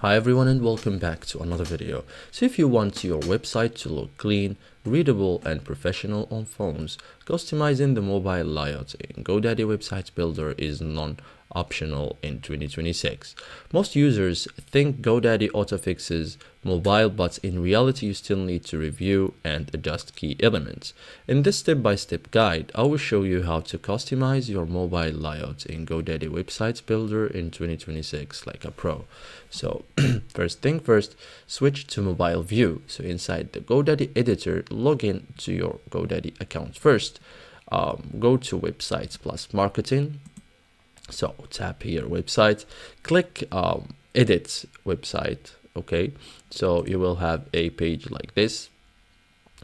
Hi everyone and welcome back to another video. So if you want your website to look clean, readable and professional on phones, customizing the mobile layout in GoDaddy Website Builder is non-optional in 2026. Most users think GoDaddy auto-fixes mobile, but in reality you still need to review and adjust key elements. In this step-by-step guide, I will show you how to customize your mobile layout in GoDaddy Website Builder in 2026 like a pro. So first thing first, switch to mobile view. So inside the GoDaddy editor, log in to your GoDaddy account first. Go to websites plus marketing. So tap here website, click edit website. Okay, so you will have a page like this.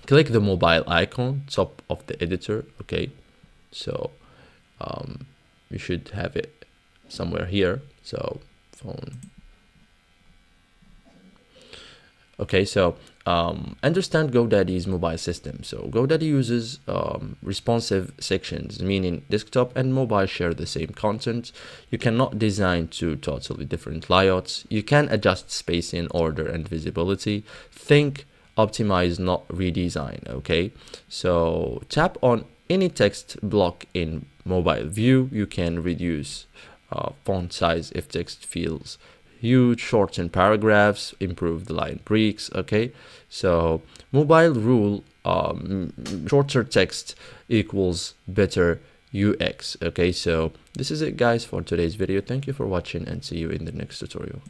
Click the mobile icon top of the editor. Okay, so you should have it somewhere here. So phone. Okay, so understand GoDaddy's mobile system. So GoDaddy uses responsive sections, meaning desktop and mobile share the same content. You cannot design two totally different layouts. You can adjust spacing, order, and visibility. Think optimize, not redesign. Okay, so tap on any text block in mobile view. You can reduce font size if text feels huge, shorten paragraphs, improve the line breaks. Okay, so mobile rule, shorter text equals better UX. Okay, so this is it guys for today's video. Thank you for watching and see you in the next tutorial.